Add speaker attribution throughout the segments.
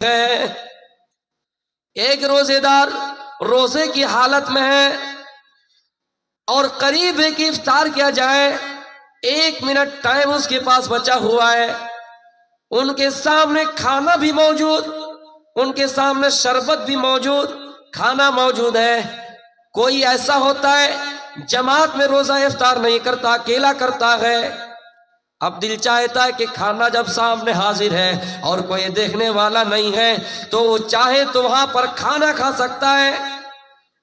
Speaker 1: ہے. ایک روزے دار روزے کی حالت میں ہے اور قریب ہے کہ افطار کیا جائے، 1 منٹ ٹائم اس کے پاس بچا ہوا ہے، ان کے سامنے کھانا بھی موجود، ان کے سامنے شربت بھی موجود، کھانا موجود ہے. کوئی ایسا ہوتا ہے جماعت میں روزہ افطار نہیں کرتا، اکیلا کرتا ہے. اب دل چاہتا ہے کہ کھانا جب سامنے حاضر ہے اور کوئی دیکھنے والا نہیں ہے تو وہ چاہے تو وہاں پر کھانا کھا سکتا ہے،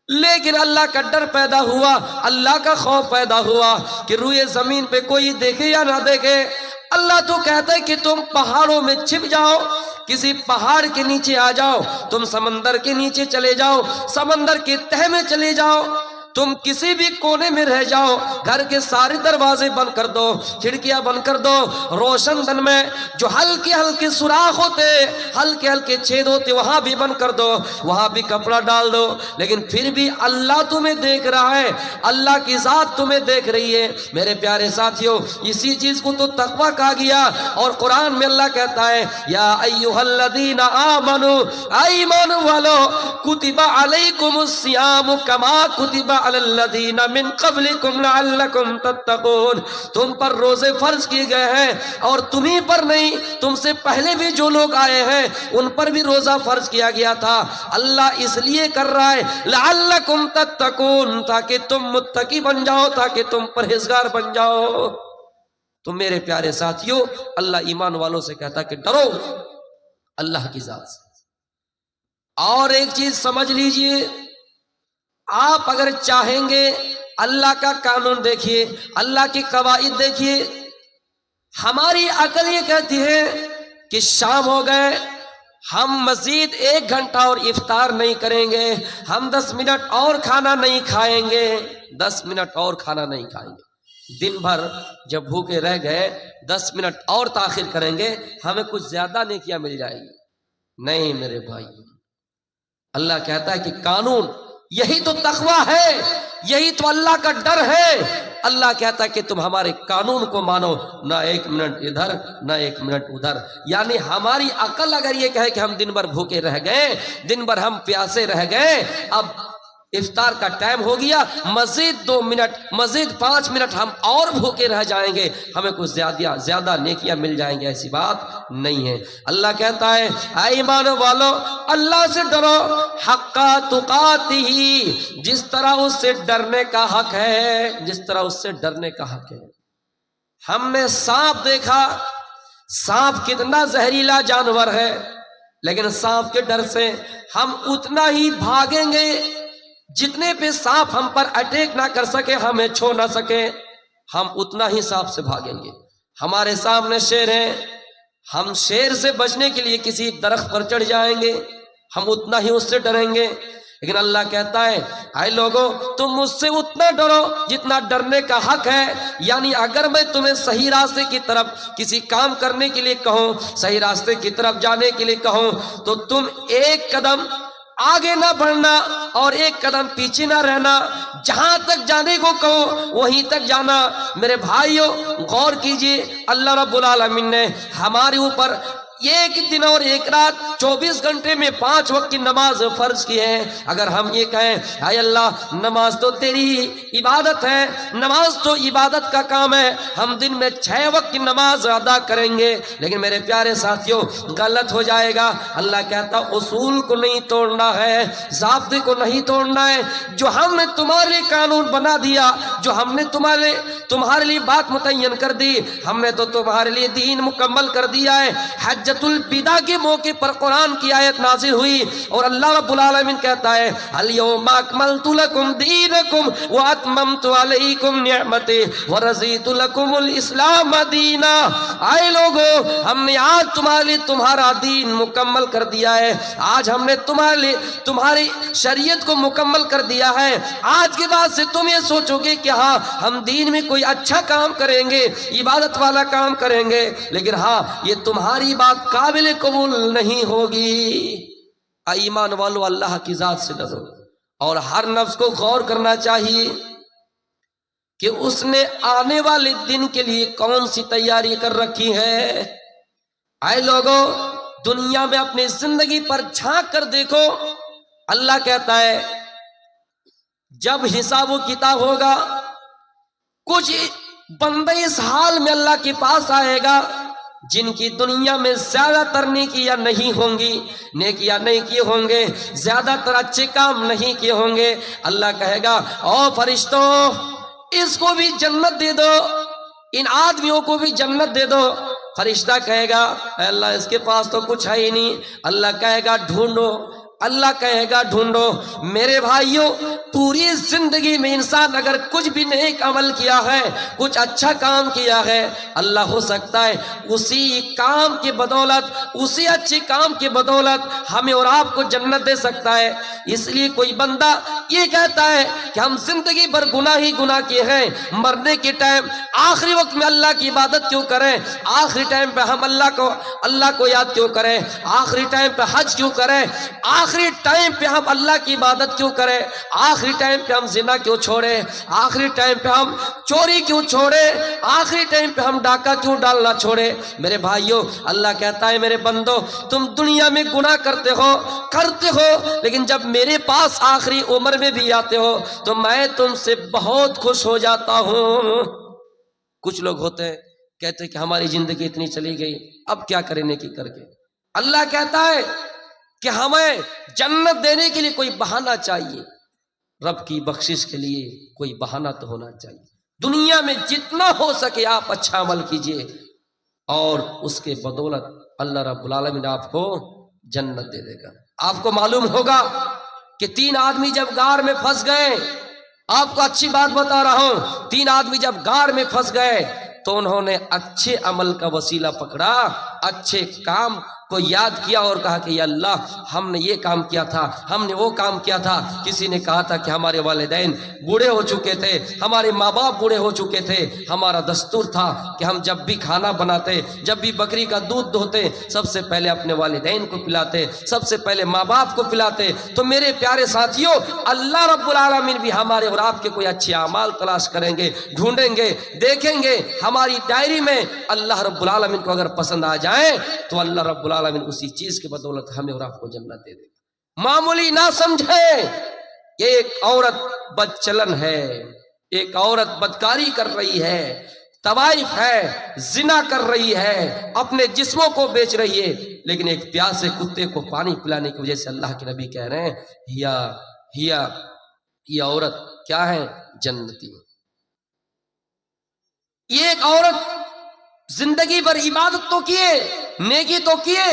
Speaker 1: لیکن اللہ کا ڈر پیدا ہوا، اللہ کا خوف پیدا ہوا کہ روئے زمین پہ کوئی دیکھے یا نہ دیکھے. اللہ تو کہتا ہے کہ تم پہاڑوں میں چھپ جاؤ، کسی پہاڑ کے نیچے آ جاؤ، تم سمندر کے نیچے چلے جاؤ، سمندر کے تہہ میں چلے جاؤ، تم کسی بھی کونے میں رہ جاؤ، گھر کے سارے دروازے بند کر دو، کھڑکیاں بند کر دو، روشن دن میں جو ہلکے ہلکے سوراخ ہوتے، ہلکے ہلکے چھید ہوتے وہاں بھی بند کر دو، وہاں بھی کپڑا ڈال دو، لیکن پھر بھی اللہ تمہیں دیکھ رہا ہے، اللہ کی ذات تمہیں دیکھ رہی ہے. میرے پیارے ساتھیوں، اسی چیز کو تو تقوی کہا گیا. اور قرآن میں اللہ کہتا ہے یا ایھا الذین آمنوا، ایمان والو، کتب علیکم الصیام کما کتب علی الذین من قبلکم لعلکم تتقون. تم پر روزے فرض کیے گئے ہیں اور تمہیں پر نہیں، تم سے پہلے بھی جو لوگ آئے ہیں ان پر بھی روزہ فرض کیا گیا تھا. اللہ اس لیے کر رہا ہے لعلکم تتقون، تاکہ تم متقی بن جاؤ، تاکہ تم پرہیزگار بن جاؤ. تو میرے پیارے ساتھیوں، اللہ ایمان والوں سے کہتا کہ ڈرو اللہ کی ذات سے. اور ایک چیز سمجھ لیجئے، آپ اگر چاہیں گے اللہ کا قانون دیکھیے، اللہ کی قواعد دیکھیے. ہماری عقل یہ کہتی ہے کہ شام ہو گئے، ہم مزید 1 گھنٹہ اور افطار نہیں کریں گے، ہم 10 منٹ اور کھانا نہیں کھائیں گے، 10 منٹ اور کھانا نہیں کھائیں گے. دن بھر جب بھوکے رہ گئے 10 منٹ اور تاخیر کریں گے، ہمیں کچھ زیادہ نیکیاں مل جائیں گی. نہیں میرے بھائی، اللہ کہتا ہے کہ قانون یہی تو تقوی ہے، یہی تو اللہ کا ڈر ہے. اللہ کہتا ہے کہ تم ہمارے قانون کو مانو، نہ 1 منٹ ادھر نہ 1 منٹ ادھر. یعنی ہماری عقل اگر یہ کہے کہ ہم دن بھر بھوکے رہ گئے، دن بھر ہم پیاسے رہ گئے، اب افطار کا ٹائم ہو گیا، مزید 2 منٹ، مزید 5 منٹ ہم اور بھوکے رہ جائیں گے، ہمیں کچھ زیادہ نیکیاں مل جائیں گے، ایسی بات نہیں ہے. اللہ کہتا ہے اے ایمان والو، اللہ سے ڈرو حق تقاتہ، جس طرح اس سے ڈرنے کا حق ہے، جس طرح اس سے ڈرنے کا حق ہے. ہم نے سانپ دیکھا، سانپ کتنا زہریلا جانور ہے، لیکن سانپ کے ڈر سے ہم اتنا ہی بھاگیں گے جتنے پہ سانپ ہم پر اٹیک نہ کر سکے، ہمیں چھو نہ سکے، ہم اتنا ہی سانپ سے بھاگیں گے. ہمارے سامنے شیر ہے، ہم شیر سے بچنے کے لیے کسی درخت پر چڑھ جائیں گے، ہم اتنا ہی اس سے ڈریں گے. لیکن اللہ کہتا ہے اے لوگوں، تم مجھ سے اتنا ڈرو جتنا ڈرنے کا حق ہے. یعنی اگر میں تمہیں صحیح راستے کی طرف کسی کام کرنے کے لیے کہوں، صحیح راستے کی طرف جانے کے لیے کہوں، تو تم 1 قدم آگے نہ بڑھنا اور 1 قدم پیچھے نہ رہنا، جہاں تک جانے کو کہو وہیں تک جانا. میرے بھائیوں غور کیجئے، اللہ رب العالمین نے ہمارے اوپر 1 دن اور 1 رات 24 گھنٹے میں 5 وقت کی نماز فرض کی ہے. اگر ہم یہ کہیں اے اللہ نماز تو تیری عبادت ہے، نماز تو عبادت کا کام ہے، ہم دن میں 6 وقت کی نماز ادا کریں گے، لیکن میرے پیارے ساتھیوں غلط ہو جائے گا. اللہ کہتا اصول کو نہیں توڑنا ہے، ضابطے کو نہیں توڑنا ہے. جو ہم نے تمہارے لیے قانون بنا دیا، جو ہم نے تمہارے لیے بات متعین کر دی، ہم نے تو تمہارے لیے دین مکمل کر دیا ہے. حجۃ الوداع کے موقع پر قرآن کی آیت نازل ہوئی اور اللہ رب العالمین کہتا ہے الیوم اکملت لکم دینکم واتممت علیکم نعمتی ورضیت لکم الاسلام دینا. اے لوگو، ہم نے آج تمہارے لیے تمہارا دین مکمل کر دیا ہے، آج ہم نے تمہارے لیے تمہاری شریعت کو مکمل کر دیا ہے. آج کے بعد سے تم یہ سوچو گے کہ ہاں ہم دین میں کوئی اچھا کام کریں گے، عبادت والا کام کریں گے، لیکن ہاں یہ تمہاری بات قابل قبول نہیں ہوگی. ایمان والو اللہ کی ذات سے ڈرو، اور ہر نفس کو غور کرنا چاہیے کہ اس نے آنے والے دن کے لیے کون سی تیاری کر رکھی ہے. اے لوگوں، دنیا میں اپنی زندگی پر جھانک کر دیکھو. اللہ کہتا ہے جب حساب و کتاب ہوگا کچھ بندے اس حال میں اللہ کے پاس آئے گا جن کی دنیا میں زیادہ تر نیکیاں نہیں ہوں گی، نیکیاں نہیں کیے ہوں گے، زیادہ تر اچھے کام نہیں کیے ہوں گے. اللہ کہے گا او فرشتوں اس کو بھی جنت دے دو، ان آدمیوں کو بھی جنت دے دو. فرشتہ کہے گا اے اللہ اس کے پاس تو کچھ ہے ہی نہیں. اللہ کہے گا ڈھونڈو، اللہ کہے گا ڈھونڈو. میرے بھائیوں پوری زندگی میں انسان اگر کچھ بھی نیک عمل کیا ہے، کچھ اچھا کام کیا ہے، اللہ ہو سکتا ہے اسی کام کی بدولت، اسی اچھے کام کی بدولت ہمیں اور آپ کو جنت دے سکتا ہے. اس لیے کوئی بندہ یہ کہتا ہے کہ ہم زندگی بھر گناہ ہی گناہ کیے ہیں، مرنے کے ٹائم آخری وقت میں اللہ کی عبادت کیوں کریں، آخری ٹائم پہ ہم اللہ کو یاد کیوں کریں، آخری ٹائم پہ حج کیوں کریں، آخری ٹائم پہ ہم اللہ کی عبادت کیوں کریں، آخری ٹائم پہ ہم زنا کیوں چھوڑیں، آخری ٹائم پہ ہم چوری کیوں چھوڑیں، آخری ٹائم پہ ہم ڈاکہ کیوں ڈالنا چھوڑیں. میرے بھائیوں اللہ کہتا ہے میرے بندو تم دنیا میں گناہ کرتے ہو لیکن جب میرے پاس آخری عمر میں بھی آتے ہو تو میں تم سے بہت خوش ہو جاتا ہوں. کچھ لوگ ہوتے ہیں کہتے ہیں کہ ہماری زندگی اتنی چلی گئی اب کیا کریں نیکی کر کے. اللہ کہتا ہے کہ ہمیں جنت دینے کے لیے کوئی بہانہ چاہیے، رب کی بخشش کے لیے کوئی بہانہ تو ہونا چاہیے. دنیا میں جتنا ہو سکے آپ اچھا عمل کیجئے اور اس کے بدولت اللہ رب العالمین آپ کو جنت دے دے گا. آپ کو معلوم ہوگا کہ 3 آدمی جب غار میں پھنس گئے، آپ کو اچھی بات بتا رہا ہوں، 3 آدمی جب غار میں پھنس گئے تو انہوں نے اچھے عمل کا وسیلہ پکڑا، اچھے کام کو یاد کیا اور کہا کہ یا اللہ ہم نے یہ کام کیا تھا، ہم نے وہ کام کیا تھا. کسی نے کہا تھا کہ ہمارے والدین بوڑھے ہو چکے تھے، ہمارے ماں باپ بوڑھے ہو چکے تھے، ہمارا دستور تھا کہ ہم جب بھی کھانا بناتے، جب بھی بکری کا دودھ دھوتے سب سے پہلے اپنے والدین کو پلاتے، سب سے پہلے ماں باپ کو پلاتے. تو میرے پیارے ساتھیوں اللہ رب العالمین بھی ہمارے اور آپ کے کوئی اچھے اعمال تلاش کریں گے، ڈھونڈیں گے، دیکھیں گے. ہماری ڈائری میں اللہ رب العالمین کو اگر پسند آ جائے تو اللہ رب العالمین اسی چیز کے بدولت ہمیں اور آپ کو جنت دے دے گا. معمولی نہ سمجھے ایک عورت بد چلن ہے، ایک عورت بدکاری کر رہی ہے، طوائف ہے، زنا کر رہی ہے، اپنے جسموں کو بیچ رہی ہے، لیکن ایک پیاسے کتے کو پانی پلانے کی وجہ سے اللہ کے نبی کہہ رہے ہیں یہ عورت کیا ہے جنتی. یہ ایک عورت زندگی بھر عبادت تو کیے، نیکی تو کیے،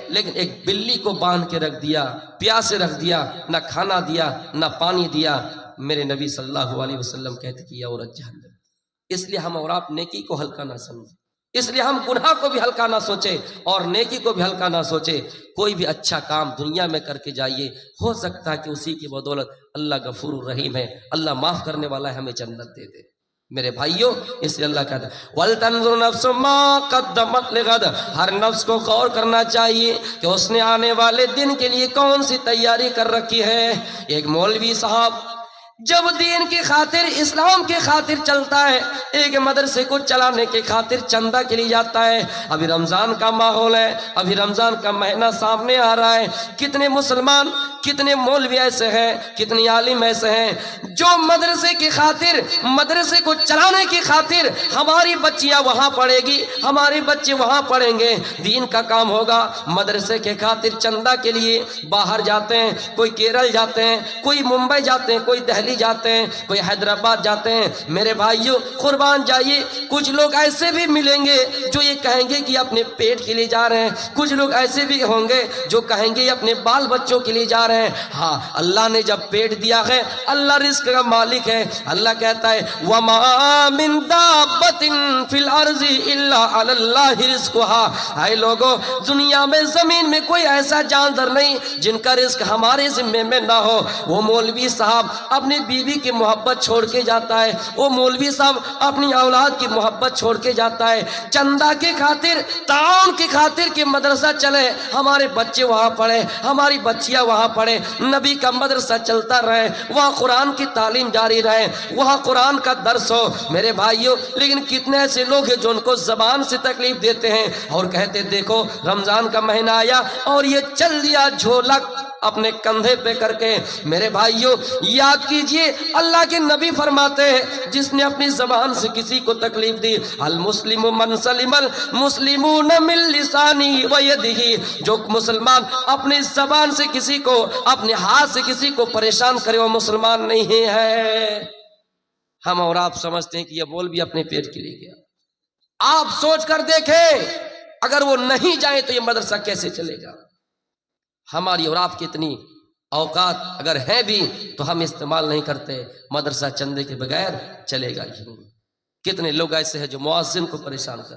Speaker 1: لیکن ایک بلی کو باندھ کے رکھ دیا، پیاسے رکھ دیا، نہ کھانا دیا نہ پانی دیا. میرے نبی صلی اللہ علیہ وسلم کہتے کہ یہ عورت جہنم. اس لیے ہم اور آپ نیکی کو ہلکا نہ سمجھیں، اس لیے ہم گناہ کو بھی ہلکا نہ سوچے اور نیکی کو بھی ہلکا نہ سوچے. کوئی بھی اچھا کام دنیا میں کر کے جائیے، ہو سکتا ہے کہ اسی کی بدولت اللہ غفور الرحیم ہے، اللہ معاف کرنے والا ہے، ہمیں جنت دے دے. میرے بھائیوں اس لیے اللہ کہتا ہے وَلْتَنْظُرْ نَفْسٌ مَا قَدَّمَتْ لِغَدٍ. ہر نفس کو غور کرنا چاہیے کہ اس نے آنے والے دن کے لیے کون سی تیاری کر رکھی ہے. ایک مولوی صاحب جب دین کی خاطر، اسلام کی خاطر چلتا ہے، ایک مدرسے کو چلانے کی خاطر چندہ کے لیے جاتا ہے. ابھی رمضان کا ماحول ہے، ابھی رمضان کا مہینہ سامنے آ رہا ہے. کتنے مسلمان، کتنے مولوی ایسے ہیں، کتنی عالم ایسے ہیں جو مدرسے کی خاطر، مدرسے کو چلانے کی خاطر ہماری بچیاں وہاں پڑھے گی، ہمارے بچے وہاں پڑھیں گے، دین کا کام ہوگا، مدرسے کے خاطر چندہ کے لیے باہر جاتے ہیں. کوئی کیرل جاتے ہیں، کوئی ممبئی جاتے ہیں، کوئی دہلی جاتے ہیں، کوئی حیدرآباد جاتے ہیں. میرے بھائیوں قربان جائیے، کچھ لوگ ایسے بھی ملیں گے جو یہ کہیں گے کہ اپنے پیٹ کے لیے جا رہے ہیں، کچھ لوگ ایسے بھی ہوں گے جو کہیں گے اپنے بال بچوں کے لیے جا رہے ہیں. ہاں اللہ نے جب پیٹ دیا ہے، اللہ رزق کا مالک ہے. اللہ کہتا ہے وَمَا مِن دَابَّةٍ فِي الْأَرْضِ إِلَّا عَلَى اللَّهِ رِزْقُهَا. اے لوگو دنیا میں زمین میں کوئی ایسا جاندار نہیں جن کا رزق ہمارے ذمے میں نہ ہو. وہ مولوی صاحب اپنی بیوی کی محبت چھوڑ کے جاتا ہے، وہ مولوی صاحب اپنی اولاد کی محبت چھوڑ کے جاتا ہے، چندہ کے خاطر، تعاون کی خاطر کہ مدرسہ چلے، ہمارے بچے وہاں پڑھیں، ہماری بچیاں وہاں پڑے, نبی کا مدرسہ چلتا رہے, وہاں قرآن کی تعلیم جاری رہے, وہاں قرآن کا درس ہو میرے بھائیوں. لیکن کتنے ایسے لوگ ہیں جو ان کو زبان سے تکلیف دیتے ہیں اور کہتے دیکھو رمضان کا مہینہ آیا اور یہ چل دیا جھولک اپنے کندھے پہ کر کے. میرے بھائیوں یاد کیجئے اللہ کے نبی فرماتے ہیں جس نے اپنی زبان سے کسی کو تکلیف دی, المسلم من سلم المسلمون من لسانی و یدہ, جو مسلمان اپنی زبان سے کسی کو, اپنے ہاتھ سے کسی کو پریشان کرے وہ مسلمان نہیں ہے. ہم اور آپ سمجھتے ہیں کہ یہ بول بھی اپنے پیٹ کے لیے گیا. آپ سوچ کر دیکھیں اگر وہ نہیں جائے تو یہ مدرسہ کیسے چلے گا. ہماری اور آپ کی اتنی اوقات اگر ہیں بھی تو ہم استعمال نہیں کرتے. مدرسہ چندے کے بغیر چلے گا ہی نہیں. کتنے لوگ ایسے ہیں جو مؤذن کو پریشان کر,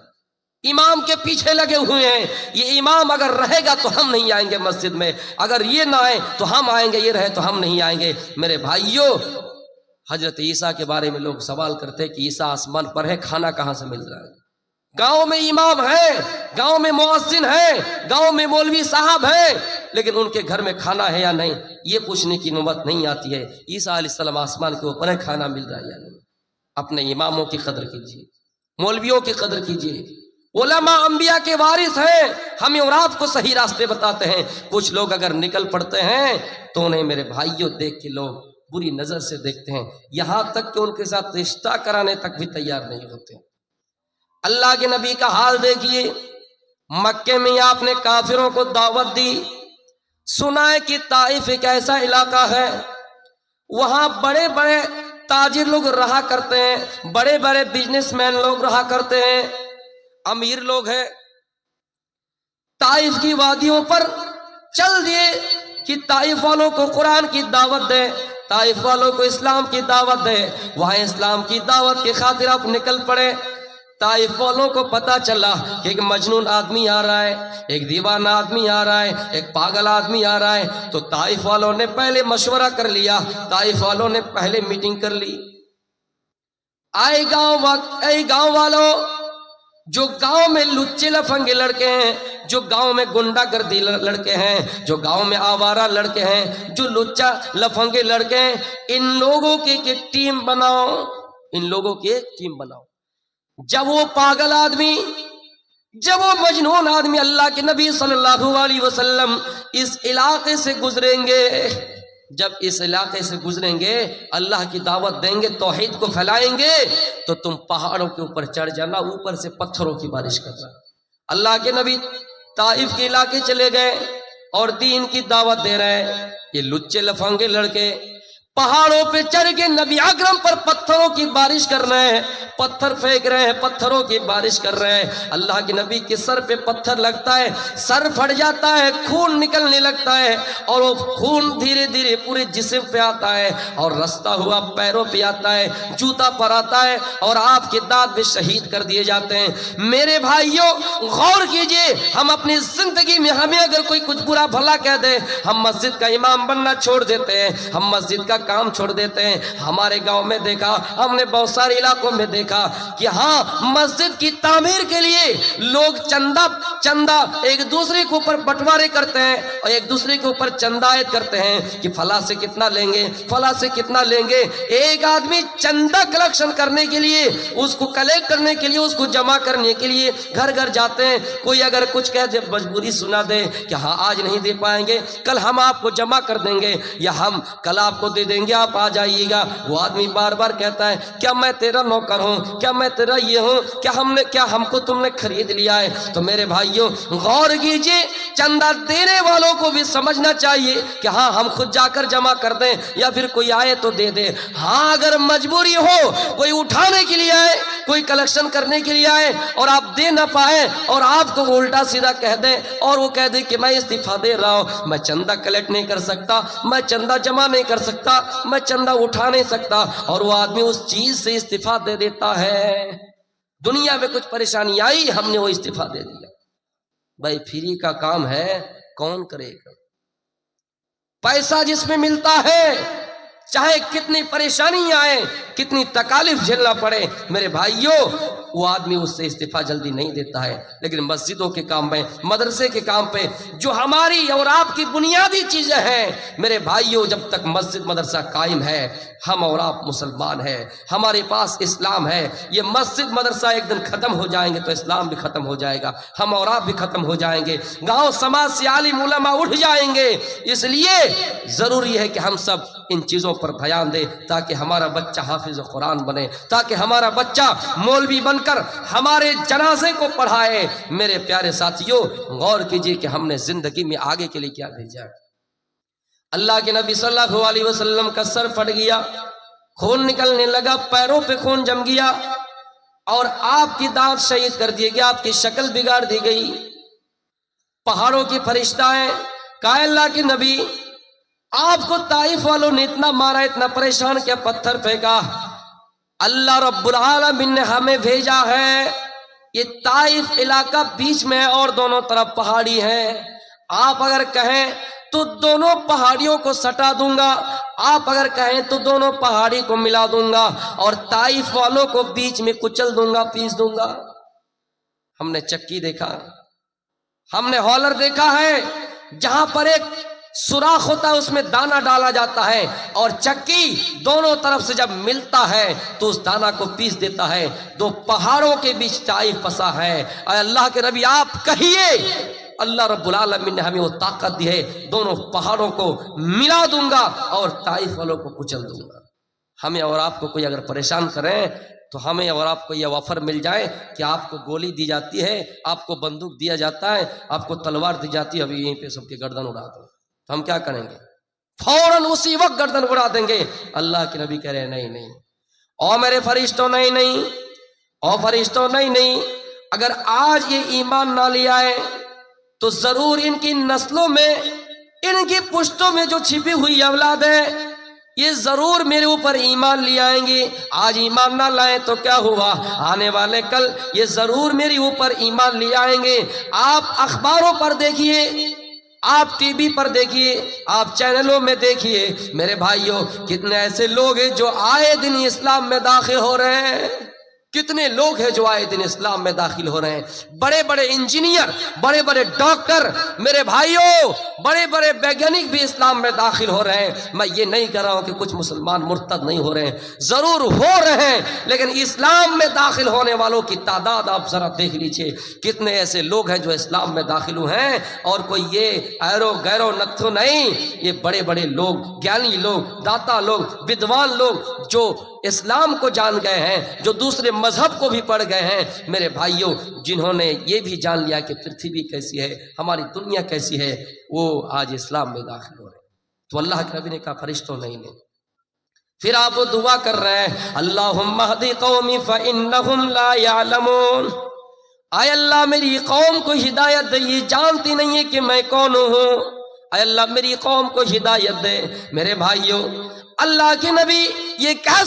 Speaker 1: امام کے پیچھے لگے ہوئے ہیں, یہ امام اگر رہے گا تو ہم نہیں آئیں گے مسجد میں, اگر یہ نہ آئے تو ہم آئیں گے, یہ رہے تو ہم نہیں آئیں گے. میرے بھائیوں حضرت عیسیٰ کے بارے میں لوگ سوال کرتے کہ عیسیٰ آسمان پر ہے, کھانا کہاں سے مل رہا ہے؟ گاؤں میں امام ہے, گاؤں میں مؤذن ہے, گاؤں میں مولوی صاحب ہے, لیکن ان کے گھر میں کھانا ہے یا نہیں یہ پوچھنے کی نوبت نہیں آتی ہے. عیسیٰ علیہ السلام آسمان کے اوپر ہے, کھانا مل رہا ہے یا نہیں. اپنے اماموں کی قدر کیجیے, مولویوں کی قدر کیجیے. علماء انبیاء کے وارث ہیں, ہمیں اور آپ کو صحیح راستے بتاتے ہیں. کچھ لوگ اگر نکل پڑتے ہیں تو انہیں میرے بھائیوں دیکھ کے لوگ بری نظر سے دیکھتے ہیں, یہاں تک کہ ان کے ساتھ رشتہ کرانے تک بھی تیار نہیں ہوتے. اللہ کے نبی کا حال دیکھیے, مکے میں آپ نے کافروں کو دعوت دی. سنا ہے کہ طائف ایک ایسا علاقہ ہے وہاں بڑے بڑے تاجر لوگ رہا کرتے ہیں, بڑے بڑے بزنس مین لوگ رہا کرتے ہیں, امیر لوگ ہیں. طائف کی وادیوں پر چل دیے کہ طائف والوں کو قرآن کی دعوت دے, طائف والوں کو اسلام کی دعوت دے. وہاں اسلام کی دعوت کی خاطر آپ نکل پڑے. طائف والوں کو پتا چلا کہ ایک مجنون آدمی آ رہا ہے, ایک دیوانہ آدمی آ رہا ہے, ایک پاگل آدمی آ رہا ہے. تو طائف والوں نے پہلے مشورہ کر لیا, طائف والوں نے پہلے میٹنگ کر لی. اے گاؤں والوں, جو گاؤں میں لچے لفنگے لڑکے ہیں, جو گاؤں میں گنڈا گردی لڑکے ہیں, جو گاؤں میں آوارہ لڑکے ہیں, جو لچا لفنگے لڑکے ہیں, ان لوگوں کی ایک ٹیم بناؤ, ان لوگوں کی ایک ٹیم بناؤ. جب وہ پاگل آدمی, جب وہ مجنون آدمی اللہ کے نبی صلی اللہ علیہ وسلم اس علاقے سے گزریں گے, جب اس علاقے سے گزریں گے, اللہ کی دعوت دیں گے, توحید کو پھیلائیں گے, تو تم پہاڑوں کے اوپر چڑھ جانا, اوپر سے پتھروں کی بارش کرنا. اللہ کے نبی طائف کے علاقے چلے گئے اور دین کی دعوت دے رہے ہیں. یہ لچے لفنگے لڑکے پہاڑوں پہ چڑھ کے نبی اکرم پر پتھروں کی بارش کر رہے ہیں, پتھر پھینک رہے ہیں, پتھروں کی بارش کر رہے ہیں. اللہ کے نبی کے سر پہ پتھر لگتا ہے, سر پھٹ جاتا ہے, خون نکلنے لگتا ہے, اور وہ خون دھیرے دھیرے پورے جسم پہ آتا ہے, اور رستا ہوا پیروں پہ آتا ہے, جوتا پر آتا ہے, اور آپ کے دانت بھی شہید کر دیے جاتے ہیں. میرے بھائیوں غور کیجئے, ہم اپنی زندگی میں ہمیں اگر کوئی کچھ برا بھلا کہہ دے, ہم مسجد کا امام بننا چھوڑ دیتے ہیں, ہم مسجد کا کام چھوڑ دیتے ہیں. ہمارے گاؤں میں دیکھا, ہم نے بہت سارے علاقوں میں دیکھا کہ ہاں مسجد کی تعمیر کے لیے لوگ چندہ ایک دوسرے کے اوپر بٹوارے کرتے ہیں, اور ایک دوسرے کے اوپر چندہ عائد کرتے ہیں کہ فلاں سے کتنا لیں گے, فلاں سے کتنا لیں گے. ایک آدمی چندہ کلیکشن کرنے کے لیے, اس کو کلیکٹ کرنے کے لیے, اس کو جمع کرنے کے لیے گھر گھر جاتے ہیں. کوئی اگر کچھ کہہ دے, مجبوری سنا دے کہ ہاں آج نہیں دے پائیں گے, کل ہم آپ کو جمع کر دیں گے, یا ہم کل آپ کو دے دیں گے, آپ آ جائیے گا. وہ آدمی بار بار کہتا ہے کیا میں تیرا نوکر ہوں, کیا میں تیرا یہ ہوں, کیا ہم کو تم نے خرید لیا ہے. تو میرے بھائیوں غور کیجئے, چندہ دینے والوں کو بھی سمجھنا چاہیے کہ ہاں ہم خود جا کر جمع کر دیں, یا پھر کوئی آئے تو دے دے. ہاں اگر مجبوری ہو, کوئی اٹھانے کے لیے آئے, کوئی کلیکشن کرنے کے لیے آئے, اور آپ دے نہ پائے, اور آپ کو الٹا سیدھا کہہ دیں, اور وہ کہہ دے کہ میں استعفیٰ دے رہا ہوں, میں چندہ کلیکٹ نہیں کر سکتا, میں چندہ جمع نہیں کر سکتا, میں چندہ اٹھا نہیں سکتا, اور وہ آدمی اس چیز سے استعفیٰ دے دیتا ہے. دنیا میں کچھ پریشانی آئی, ہم نے وہ استعفیٰ دے دیا. بھائی فری کا کام ہے, کون کرے گا؟ پیسہ جس میں ملتا ہے, چاہے کتنی پریشانی آئے, کتنی تکالیف جھیلنا پڑے, میرے بھائیوں وہ آدمی اس سے استعفیٰ جلدی نہیں دیتا ہے. لیکن مسجدوں کے کام میں، مدرسے کے کام پہ، جو ہماری اور آپ کی بنیادی چیزیں ہیں میرے بھائیوں، جب تک مسجد مدرسہ قائم ہے ہم اور آپ مسلمان ہیں، ہمارے پاس اسلام ہے. یہ مسجد مدرسہ ایک دن ختم ہو جائیں گے تو اسلام بھی ختم ہو جائے گا، ہم اور آپ بھی ختم ہو جائیں گے، گاؤں سماج سے عالم علماء اٹھ جائیں گے. اس لیے ضروری ہے کہ ہم سب ان چیزوں پر دھیان دیں تاکہ ہمارا بچہ حافظ قرآن بنے، تاکہ ہمارا بچہ مولوی بن کر ہمارے جنازے کو پڑھائے. میرے پیارے ساتھیوں، غور کیجئے کہ ہم نے زندگی میں آگے کے لیے کیا بھیجا ہے. اللہ کے نبی صلی اللہ علیہ وسلم کا سر پھٹ گیا، خون نکلنے لگا، پیروں پہ خون جم گیا، اور آپ کی دانت شہید کر دیے گیا، آپ کی شکل بگاڑ دی گئی. پہاڑوں کی فرشتہ ہیں، کہا اللہ کے نبی آپ کو طائف والوں نے اتنا مارا، اتنا پریشان کیا، پتھر پھینکا. اللہ رب العالمین نے ہمیں بھیجا ہے. یہ طائف علاقہ بیچ میں ہے اور دونوں طرف پہاڑی ہیں. آپ اگر کہیں تو دونوں پہاڑیوں کو سٹا دوں گا، آپ اگر کہیں تو دونوں پہاڑی کو ملا دوں گا، اور طائف والوں کو بیچ میں کچل دوں گا، پیس دوں گا. ہم نے چکی دیکھا، ہم نے ہالر دیکھا ہے، جہاں پر ایک سوراخ ہوتا ہے اس میں دانا ڈالا جاتا ہے، اور چکی دونوں طرف سے جب ملتا ہے تو اس دانا کو پیس دیتا ہے. دو پہاڑوں کے بیچ طائف پسا ہے. اے اللہ کے نبی آپ کہیے، اللہ رب العالمین نے ہمیں وہ طاقت دی ہے، دونوں پہاڑوں کو ملا دوں گا اور طائف والوں کو کچل دوں گا. ہمیں اور آپ کو کوئی اگر پریشان کریں تو ہمیں اور آپ کو یہ آفر مل جائے کہ آپ کو گولی دی جاتی ہے، آپ کو بندوق دیا جاتا ہے، آپ کو تلوار دی جاتی ہے، ابھی یہیں پہ سب کی گردن اڑا دو، تو ہم کیا کریں گے؟ فوراً اسی وقت گردن اڑا دیں گے. اللہ کے نبی کہہ رہے ہیں نہیں نہیں، او میرے فرشتوں نہیں نہیں، او فرشتوں نہیں نہیں، اگر آج یہ ایمان نہ لے آئے تو ضرور ان کی نسلوں میں، ان کی پشتوں میں جو چھپی ہوئی اولاد ہے یہ ضرور میرے اوپر ایمان لے آئیں گے. آج ایمان نہ لائیں تو کیا ہوا، آنے والے کل یہ ضرور میرے اوپر ایمان لے آئیں گے. آپ اخباروں پر دیکھیے، آپ ٹی وی پر دیکھیے، آپ چینلوں میں دیکھیے میرے بھائیوں، کتنے ایسے لوگ ہیں جو آئے دن اسلام میں داخل ہو رہے ہیں. کتنے لوگ ہیں جو آئے دن اسلام میں داخل ہو رہے ہیں. بڑے بڑے انجینئر، بڑے بڑے ڈاکٹر، میرے بھائیوں بڑے بڑے ویگیانک بھی اسلام میں داخل ہو رہے ہیں. میں یہ نہیں کہہ رہا ہوں کہ کچھ مسلمان مرتد نہیں ہو رہے ہیں، ضرور ہو رہے ہیں، لیکن اسلام میں داخل ہونے والوں کی تعداد آپ ذرا دیکھ لیجئے. کتنے ایسے لوگ ہیں جو اسلام میں داخل ہوئے ہیں، اور کوئی یہ ایرو گیرو نتھو نہیں، یہ بڑے بڑے لوگ، گیانی لوگ، داتا لوگ، بدوان لوگ جو اسلام کو جان گئے ہیں، جو دوسرے مذہب کو بھی پڑھ گئے ہیں. میرے بھائیوں جنہوں نے یہ بھی جان لیا کہ پرتھوی کیسی ہے، ہماری دنیا کیسی ہے، وہ آج اسلام میں داخل ہو رہے ہیں. تو اللہ کے نبی نے کہا فرشتوں نہیں نے. پھر آپ وہ دعا کر رہے ہیں، اللہم اہدی قومی فإنہم لا یعلمون. اے اللہ میری قوم کو ہدایت دے، یہ جانتی نہیں ہے کہ میں کون ہوں. اے اللہ میری قوم کو ہدایت دے. میرے بھائیوں اللہ کے نبی یہ کہہ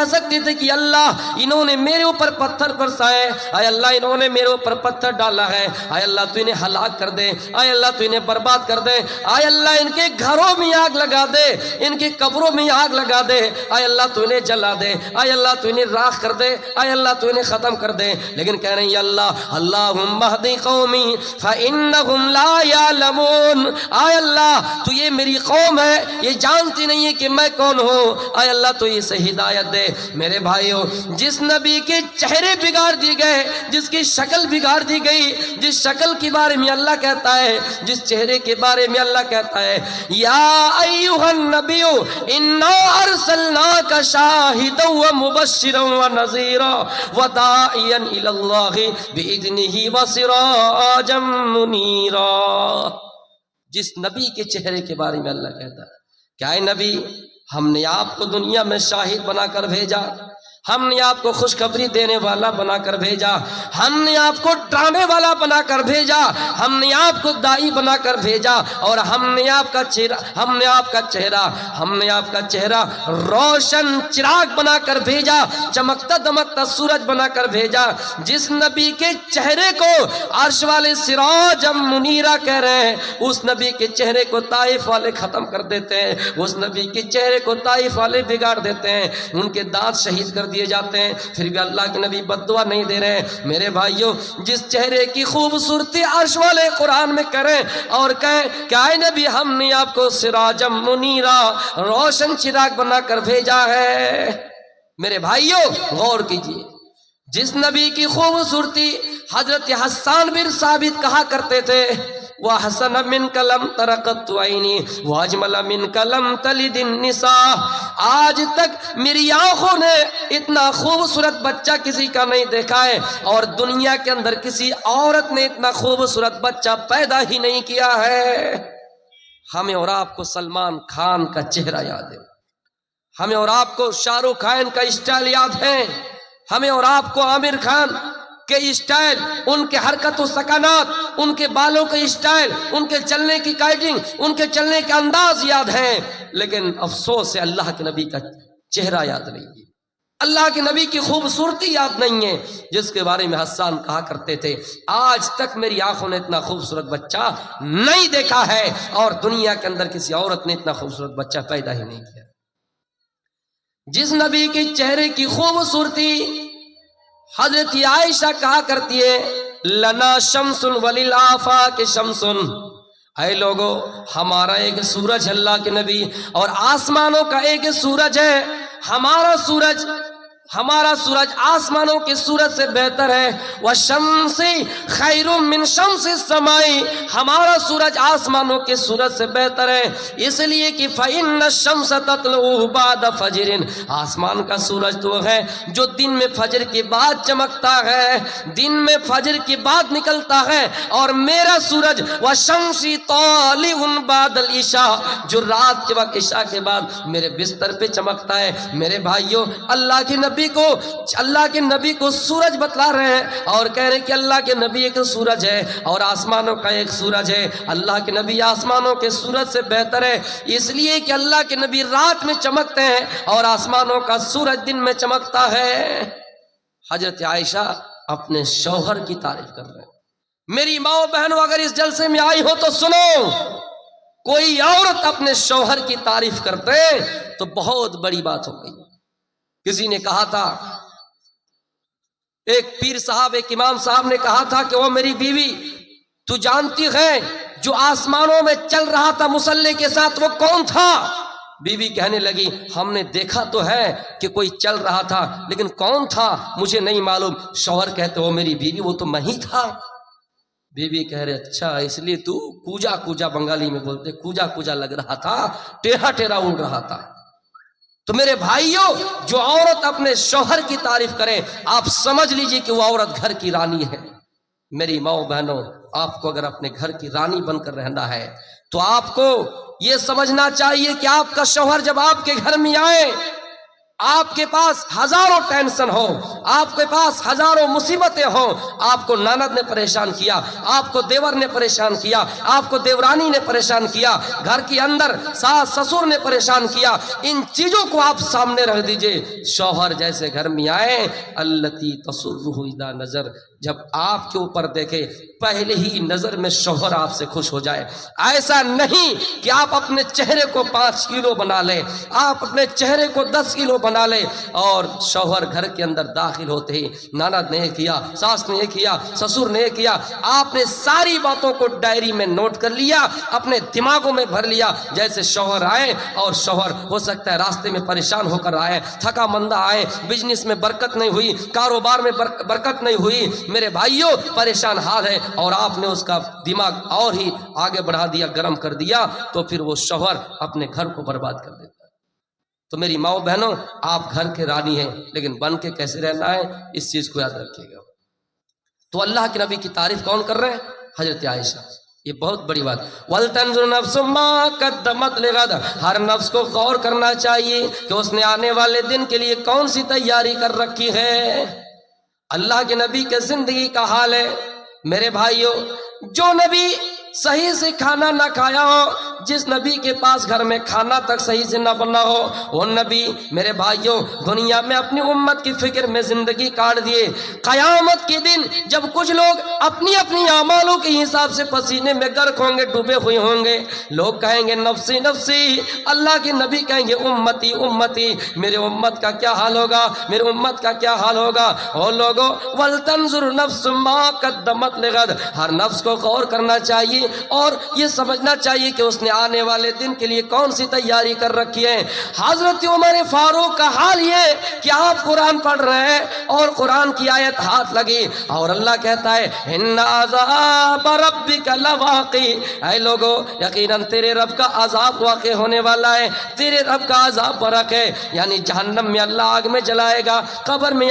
Speaker 1: سکتے تھے کہ اللہ انہوں نے میرے اوپر پتھر برسائے، اے اللہ انہوں نے میرے اوپر پتھر ڈالا ہے، اے اللہ تو انہیں ہلاک کر دے، اے اللہ تو انہیں برباد کر دے، اے اللہ ان کے گھروں میں آگ لگا دے، ان کی قبروں میں آگ لگا دے، اے اللہ تو انہیں جلا دے، اے اللہ تو انہیں راکھ کر دے، اے اللہ تو انہیں ختم کر دے. لیکن کہہ رہے ہیں اللہ اللہم اہدی قومی فإنہم لا یعلمون. اے اللہ تو یہ میری قوم ہے، یہ جانتی نہیں ہے کہ میں کون ہوں، اے اللہ تو اسے ہدایت دے. میرے بھائیوں جس نبی کے چہرے بگاڑ دی گئے، جس کی شکل بگاڑ دی گئی، جس شکل کے بارے میں اللہ کہتا ہے، جس چہرے کے بارے میں اللہ کہتا ہے یا ایھا النبی انا ارسلناک شاہدا ومبشرا ونذیرا وداعیا الی اللہ باذنہ وسراجا منیرا. جس نبی کے چہرے کے بارے میں اللہ کہتا ہے کہ اے نبی ہم نے آپ کو دنیا میں شاہد بنا کر بھیجا، ہم نے آپ کو خوشخبری دینے والا بنا کر بھیجا، ہم نے آپ کو ڈرانے والا بنا کر بھیجا، ہم نے آپ کو دائی بنا کر بھیجا، اور ہم نے آپ کا چہرہ روشن چراغ بنا کر بھیجا، چمکتا دمکتا سورج بنا کر بھیجا. جس نبی کے چہرے کو عرش والے سراج منیرہ کہہ رہے ہیں، اس نبی کے چہرے کو طائف والے ختم کر دیتے ہیں، اس نبی کے چہرے کو طائف والے بگاڑ دیتے ہیں، ان کے دانت شہید کر دیے جاتے ہیں، پھر بھی اللہ کے نبی بد دعا نہیں دے رہے ہیں۔ میرے بھائیوں، جس چہرے کی خوبصورتی عرش والے قرآن میں کریں اور کہیں کہ اے نبی ہم نے آپ کو سراجم منیرا، روشن چراغ بنا کر بھیجا ہے۔ میرے بھائیوں غور کیجئے، جس نبی کی خوبصورتی حضرت حسان بن ثابت کہا کرتے تھے وَحَسَنَ مِنْكَ لَمْ تَرَ قَطُّ عَيْنِي وَأَجْمَلَ مِنْكَ لَمْ تَلِدِ النِّسَاءُ، آج تک میری آنکھوں نے اتنا خوبصورت بچہ کسی کا نہیں دیکھا ہے، اور دنیا کے اندر کسی عورت نے اتنا خوبصورت بچہ پیدا ہی نہیں کیا ہے۔ ہمیں اور آپ کو سلمان خان کا چہرہ یاد ہے، ہمیں اور آپ کو شاہ رخ خان کا اسٹائل یاد ہے، ہمیں اور آپ کو عامر خان کے اسٹائل، ان کے حرکت و سکنات، ان کے بالوں کے اسٹائل، ان کے چلنے کی کائٹنگ، ان کے چلنے کے انداز یاد ہیں، لیکن افسوس ہے اللہ کے نبی کا چہرہ یاد نہیں ہے، اللہ کے نبی کی خوبصورتی یاد نہیں ہے، جس کے بارے میں حسان کہا کرتے تھے آج تک میری آنکھوں نے اتنا خوبصورت بچہ نہیں دیکھا ہے، اور دنیا کے اندر کسی عورت نے اتنا خوبصورت بچہ پیدا ہی نہیں کیا۔ جس نبی کے چہرے کی خوبصورتی حضرت عائشہ کہا کرتی ہے لنا شمس وللآفاق شمس، اے لوگو ہمارا ایک سورج اللہ کے نبی، اور آسمانوں کا ایک سورج ہے، ہمارا سورج آسمانوں کے سورج سے بہتر ہے، وَالشَّمْسِ خَيْرٌ مِّن شَمْسِ السَّمَاءِ، ہمارا سورج آسمانوں کے سورج سے بہتر ہے، اس لیے کہ فَإِنَّ الشَّمْسَ تَطْلُعُ بَعْدَ فَجْرٍ، آسمان کا سورج تو ہے جو دن میں فجر کے بعد چمکتا ہے، دن میں فجر کے بعد نکلتا ہے، اور میرا سورج وَالشَّمْسِ طَالِعٌ بَعْدَ الْعِشَاء، جو رات کے وقت عشاء کے بعد میرے بستر پہ چمکتا ہے۔ میرے بھائیوں اللہ کے نبی کو سورج بتلا رہے ہیں اور کہہ رہے ہیں کہ اللہ کے نبی ایک سورج ہے اور آسمانوں کا ایک سورج ہے، اللہ کے نبی آسمانوں کے سورج سے بہتر ہے، اس لیے کہ اللہ کے نبی رات میں چمکتے ہیں اور آسمانوں کا سورج دن میں چمکتا ہے۔ حضرت عائشہ اپنے شوہر کی تعریف کر رہے ہیں۔ میری ماں و بہنوں اگر اس جلسے میں آئی ہو تو سنو، کوئی عورت اپنے شوہر کی تعریف کرتے تو بہت بڑی بات ہو گئی۔ کسی نے کہا تھا، ایک پیر صاحب، ایک امام صاحب نے کہا تھا کہ وہ میری بیوی تو جانتی ہے جو آسمانوں میں چل رہا تھا مصلی کے ساتھ وہ کون تھا؟ بیوی کہنے لگی ہم نے دیکھا تو ہے کہ کوئی چل رہا تھا لیکن کون تھا مجھے نہیں معلوم۔ شوہر کہتے وہ میری بیوی وہ تو میں ہی تھا۔ بیوی کہہ رہے اچھا اس لیے تو کوجا کوجا، بنگالی میں بولتے کوجا کوجا لگ رہا تھا، ٹیڑھا ٹیڑھا اڑ رہا تھا۔ تو میرے بھائیوں جو عورت اپنے شوہر کی تعریف کرے آپ سمجھ لیجئے کہ وہ عورت گھر کی رانی ہے۔ میری ماں بہنوں آپ کو اگر اپنے گھر کی رانی بن کر رہنا ہے تو آپ کو یہ سمجھنا چاہیے کہ آپ کا شوہر جب آپ کے گھر میں آئے، آپ کے پاس ہزاروں ٹینشن ہو، آپ کے پاس ہزاروں مصیبتیں ہوں، آپ کو ناند نے پریشان کیا، آپ کو دیور نے پریشان کیا، آپ کو دیورانی نے پریشان کیا، گھر کے اندر ساس سسر نے پریشان کیا، ان چیزوں کو آپ سامنے رکھ دیجئے۔ شوہر جیسے گھر میں آئے التی تسرہ اذا نظر، جب آپ کے اوپر دیکھے پہلے ہی نظر میں شوہر آپ سے خوش ہو جائے۔ ایسا نہیں کہ آپ اپنے چہرے کو 5 کلو بنا لیں، آپ اپنے چہرے کو 10 کلو بنا لے، اور شوہر گھر کے اندر داخل ہوتے ہی ناند نے کیا، ساس نے کیا، سسر نے کیا، آپ نے ساری باتوں کو ڈائری میں نوٹ کر لیا، اپنے دماغوں میں بھر لیا۔ جیسے شوہر آئے، اور شوہر ہو سکتا ہے راستے میں پریشان ہو کر آئے، تھکا مندہ آئے، بزنس میں برکت نہیں ہوئی، کاروبار میں برکت نہیں ہوئی، میرے بھائیوں پریشان حال ہے، اور آپ نے اس کا دماغ اور ہی آگے بڑھا دیا، گرم کر دیا، تو پھر وہ شوہر اپنے گھر کو برباد کر دیتا ہے۔ تو میری ماں بہنوں آپ گھر کے رانی ہیں لیکن بن کے کیسے رہنا ہے اس چیز کو یاد رکھیے گا۔ تو اللہ کے نبی کی تعریف کون کر رہے ہیں؟ حضرت عائشہ۔ یہ بہت بڑی بات۔ وَلْتَنْظُرْ نَفْسٌ مَا قَدَّمَتْ لِغَدٍ، ہر نفس کو غور کرنا چاہیے کہ اس نے آنے والے دن کے لیے کون سی تیاری کر رکھی ہے۔ اللہ کے نبی کے زندگی کا حال ہے میرے بھائیوں، جو نبی صحیح سے کھانا نہ کھایا ہو، جس نبی کے پاس گھر میں کھانا تک صحیح سے نہ بنا ہو، وہ نبی میرے بھائیوں دنیا میں اپنی امت کی فکر میں زندگی کاٹ دیے۔ قیامت کے دن جب کچھ لوگ اپنی اپنی اعمالوں کے حساب سے پسینے میں غرق ہوں گے، ڈوبے ہوئے ہوں گے، لوگ کہیں گے نفسی نفسی، اللہ کے نبی کہیں گے امتی امتی، میرے امت کا کیا حال ہوگا، میرے امت کا کیا حال ہوگا؟ اور لوگوں وَلْتَنْظُرْ نَفْسٌ مَا قَدَّمَتْ لِغَدٍ، ہر نفس کو غور کرنا چاہیے اور یہ سمجھنا چاہیے کہ اس نے آنے والے دن کے لیے کون سی تیاری کر رکھی ہے۔ حضرت عمر فاروق کا حال یہ کہ آپ قرآن پڑھ رہے ہیں اور قرآن کی آیت ہاتھ لگی اور اللہ کہتا ہے اِنَّ عَذَابَ رَبِّكَ لَوَاقِعٌ، اے لوگو یقیناً تیرے رب کا عذاب واقع ہونے والا ہے، تیرے رب کا عذاب برق ہے، یعنی جہنم میں اللہ آگ میں جلائے گا، قبر میں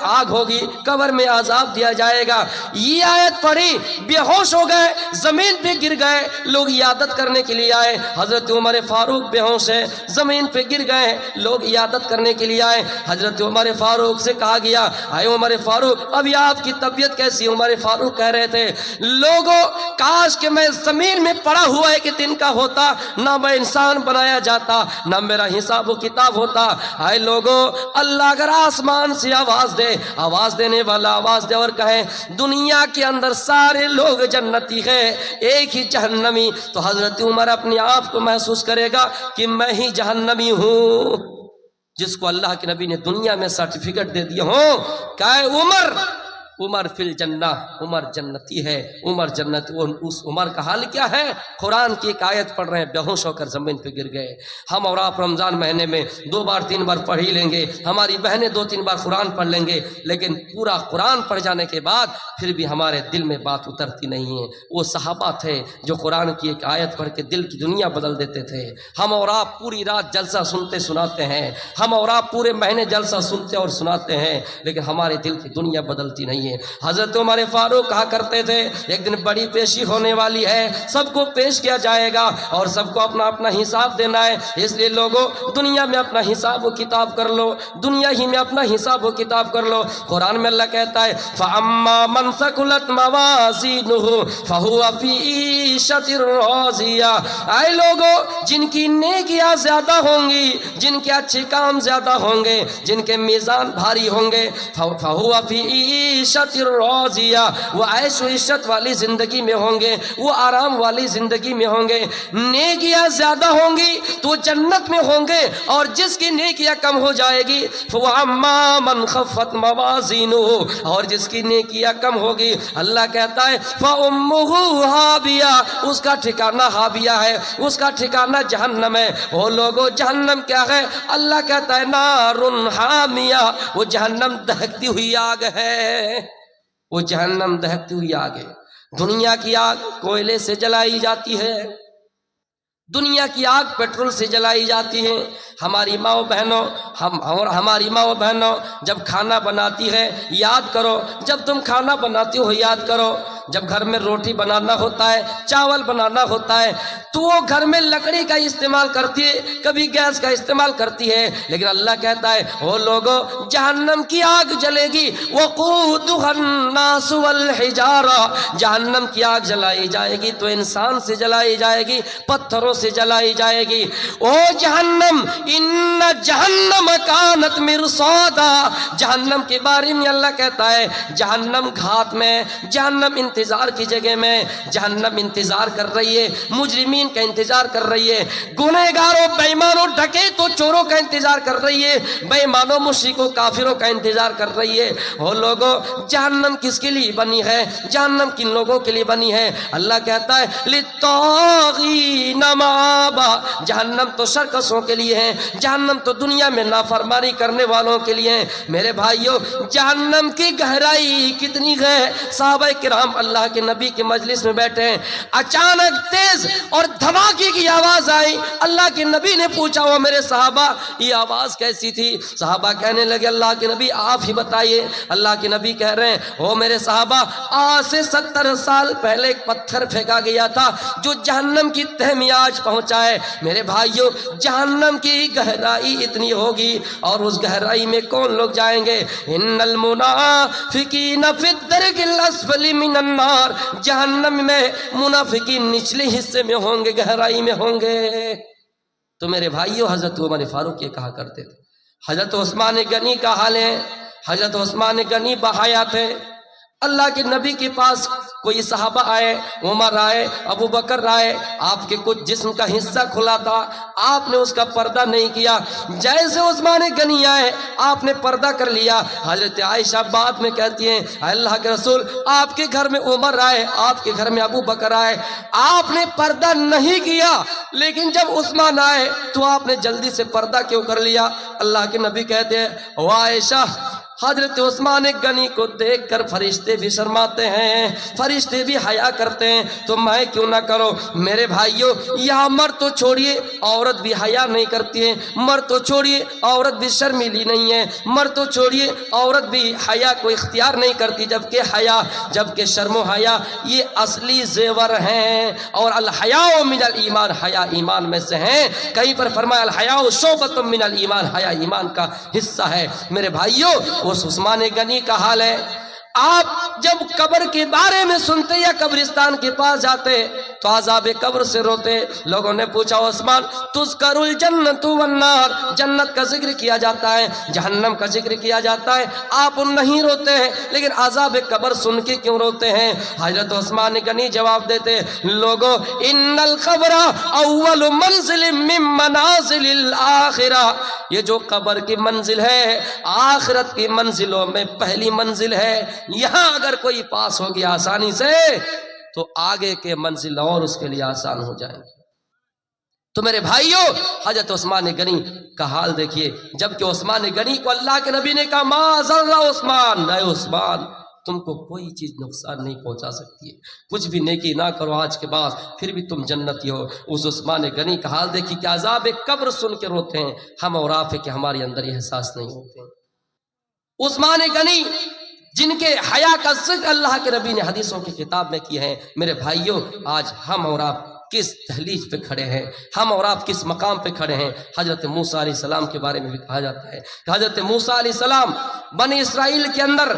Speaker 1: آگ ہوگی، قبر میں عذاب دیا جائے گا۔ یہ آیت پڑھی، بے ہوش ہو گئے، زمین پہ گر گئے، لوگ عیادت کرنے کے لیے آئے، حضرت عمر فاروق بے ہوش ہے، زمین پہ گر گئے، لوگ عیادت کرنے کے لیے آئے، حضرت عمر فاروق سے کہا گیا اے عمر فاروق ابھی آپ کی طبیعت کیسی؟ عمر فاروق کہہ رہے تھے لوگوں کاش کہ میں زمین میں پڑا ہوا ایک دن کا ہوتا، نہ میں انسان بنایا جاتا، نہ میرا حساب و کتاب ہوتا۔ اے لوگوں اللہ اگر آسمان سے آواز دے، آواز دینے والا آواز دے اور کہے دنیا کے اندر سارے لوگ جنتی ہیں ایک ہی جہنمی، تو حضرت عمر اپنے آپ کو محسوس کرے گا کہ میں ہی جہنمی ہوں، جس کو اللہ کے نبی نے دنیا میں سرٹیفکیٹ دے دیا ہوں کہ عمر فی الجنہ، عمر جنتی ہے، عمر جنت۔ اس عمر کا حال کیا ہے؟ قرآن کی ایک آیت پڑھ رہے ہیں، بے ہوش ہو کر زمین پہ گر گئے۔ ہم اور آپ رمضان مہینے میں 2 بار 3 بار پڑھ ہی لیں گے، ہماری بہنیں 2-3 بار قرآن پڑھ لیں گے، لیکن پورا قرآن پڑھ جانے کے بعد پھر بھی ہمارے دل میں بات اترتی نہیں ہے۔ وہ صحابہ تھے جو قرآن کی ایک آیت پڑھ کے دل کی دنیا بدل دیتے تھے۔ ہم اور آپ پوری رات جلسہ سنتے سناتے ہیں، ہم اور آپ پورے مہینے جلسہ سنتے اور سناتے ہیں، لیکن ہمارے دل کی دنیا بدلتی نہیں ہے۔ حضرت عمر فاروق کہا کرتے تھے ایک دن بڑی پیشی ہونے والی ہے، سب کو پیش کیا جائے گا اور سب کو اپنا اپنا حساب دینا ہے، اس لیے لوگوں دنیا میں اپنا حساب و کتاب کر لو، دنیا ہی میں اپنا حساب و کتاب کر لو۔ قرآن میں اللہ کہتا ہے فَأَمَّا مَنْ ثَقُلَتْ مَوَازِينُهُ فَهُوَ فِي عِيشَةٍ رَاضِيَةٍ، اے لوگوں جن کی نیکیاں زیادہ ہوں گی، جن کے اچھے کام زیادہ ہوں گے، جن کے میزان بھاری ہوں گے، فَهُوَ فِي عِيشَةٍ راضیہ، وہ عیش و عشرت والی زندگی میں ہوں گے، وہ آرام والی زندگی میں ہوں گے۔ نیکیاں زیادہ ہوں گی تو جنت میں ہوں گے، اور جس کی نیکیاں کم ہو جائے گی فَوَأَمَّا مَنْ خَفَّتْ مَوَازِينُهُ، اور جس کی نیکیاں کم ہوگی اللہ کہتا ہے فَأُمُّهُ ہاویہ، اس کا ٹھکانہ ہاویہ ہے، اس کا ٹھکانہ جہنم ہے۔ وہ لوگوں جہنم کیا ہے؟ اللہ کہتا ہے نارٌ حامیہ، وہ جہنم دہکتی ہوئی آگ ہے، وہ جہنم دہکتی ہوئی آگ ہے۔ دنیا کی آگ کوئلے سے جلائی جاتی ہے، دنیا کی آگ پیٹرول سے جلائی جاتی ہے۔ ہماری ماں بہنوں ہماری ماں بہنوں جب کھانا بناتی ہے یاد کرو، جب تم کھانا بناتی ہو یاد کرو، جب گھر میں روٹی بنانا ہوتا ہے، چاول بنانا ہوتا ہے تو وہ گھر میں لکڑی کا استعمال کرتی ہے، کبھی گیس کا استعمال کرتی ہے، لیکن اللہ کہتا ہے وہ لوگوں جہنم کی آگ جلے گی، وقودها الناس والحجارہ، جہنم کی آگ جلائی جائے گی تو انسان سے جلائی جائے گی، پتھروں سے جلائی جائے گی۔ او جہنم ان جہنم کانت مرصادا، جہنم کے بارے میں اللہ کہتا ہے جہنم گھات میں، جہنم انتظار کی جگہ میں، جہنم انتظار کر رہی ہے، مجرمین کا انتظار کر رہی ہے، گنہگاروں بے ایمانوں ڈکیتوں چوروں کا انتظار کر رہی ہے، بے ایمانوں مشرکوں کافروں کا انتظار کر رہی ہے۔ وہ لوگوں جہنم کس کے لیے بنی ہے؟ جہنم کن لوگوں کے لیے بنی ہے؟ اللہ کہتا ہے للطاغین مآبا، جہنم تو سرکشوں کے لیے ہے، جہنم تو دنیا میں نافرمانی کرنے والوں کے لیے ہے۔ میرے بھائیوں جہنم کی گہرائی کتنی ہے؟ صحابہ کرام اللہ کے نبی کے مجلس میں بیٹھے ہیں، اچانک تیز اور دھماکے کی آواز آئی، اللہ کے نبی نے پوچھا وہ میرے صحابہ یہ آواز کیسی تھی؟ صحابہ کہنے لگے اللہ کے نبی آپ ہی بتائیے۔ اللہ کے نبی کہہ رہے ہیں وہ میرے صحابہ آج سے 70 سال پہلے ایک پتھر پھینکا گیا تھا جو جہنم کی تہ میں آج پہنچا ہے۔ میرے بھائیوں جہنم کی گہرائی اتنی ہوگی، اور اس گہرائی میں کون لوگ جائیں گے؟ ان المنافقین فی الدرک الاسفل من النار، جہنم میں منافقین نچلے حصے میں ہوں گے، گہرائی میں ہوں گے۔ تو میرے بھائیوں، حضرت عمر فاروق یہ کہا کرتے تھے۔ حضرت عثمان غنی کا حال ہے، حضرت عثمان غنی بحیات تھے۔ اللہ کے نبی کے پاس کوئی صحابہ آئے، عمر آئے، ابو بکر آئے، آپ کے کچھ جسم کا حصہ کھلا تھا، آپ نے اس کا پردہ نہیں کیا۔ جیسے عثمان غنی آئے، آپ نے پردہ کر لیا۔ حضرت عائشہ بعد میں کہتی ہیں، اللہ کے رسول، آپ کے گھر میں عمر آئے، آپ کے گھر میں ابو بکر آئے، آپ نے پردہ نہیں کیا، لیکن جب عثمان آئے تو آپ نے جلدی سے پردہ کیوں کر لیا؟ اللہ کے نبی کہتے ہیں، او عائشہ، حضرت عثمان غنی کو دیکھ کر فرشتے بھی شرماتے ہیں، فرشتے بھی حیا کرتے ہیں، تو میں کیوں نہ کروں؟ میرے بھائیوں، یہاں مرد تو چھوڑیے، عورت بھی حیا نہیں کرتی ہے، مرد تو چھوڑیے، عورت بھی شرمیلی نہیں ہے، مرد تو چھوڑیے، عورت بھی حیا کو اختیار نہیں کرتی، جبکہ شرم و حیا یہ اصلی زیور ہیں، اور الحیاء من الایمان، حیا ایمان میں سے ہیں۔ کہیں پر فرمایا الحیاء شعبۃ من الایمان، حیا ایمان کا حصہ ہے۔ میرے بھائیوں، اس عثمان غنی کا حال ہے، آپ جب قبر کے بارے میں سنتے یا قبرستان کے پاس جاتے تو عذاب قبر سے روتے۔ لوگوں نے پوچھا، عثمان تذکر الجنت والنار، جنت کا ذکر کیا جاتا ہے، جہنم کا ذکر کیا جاتا ہے، آپ نہیں روتے ہیں، لیکن عذاب قبر سن کے کیوں روتے ہیں؟ حضرت عثمان غنی جواب دیتے، لوگوں، ان القبر اول منزل من منازل الاخرہ، یہ جو قبر کی منزل ہے آخرت کی منزلوں میں پہلی منزل ہے، یہاں اگر کوئی پاس ہو گیا آسانی سے تو آگے کے منزل اور اس کے لیے آسان ہو جائیں گے۔ تو میرے بھائیوں، حضرت عثمان غنی کا حال دیکھیے، جبکہ عثمان غنی کو اللہ کے نبی نے کہا، ما ضر عثمان، اے عثمان، تم کو کوئی چیز نقصان نہیں پہنچا سکتی ہے، کچھ بھی نیکی نہ کرو آج کے بعد، پھر بھی تم جنتی ہو۔ اس عثمان غنی کا حال دیکھیے کہ عذاب قبر سن کے روتے ہیں، ہم اور آپ کے ہمارے اندر یہ احساس نہیں ہوتے۔ عثمان غنی جن کے حیا کا ذکر اللہ کے نبی نے حدیثوں کی کتاب میں کی ہے، میرے بھائیوں، آج ہم اور آپ کس دہلیز پہ کھڑے ہیں، ہم اور آپ کس مقام پہ کھڑے ہیں؟ حضرت موسیٰ علیہ السلام کے بارے میں بھی کہا جاتا ہے کہ حضرت موسیٰ علیہ السلام بنی اسرائیل کے اندر،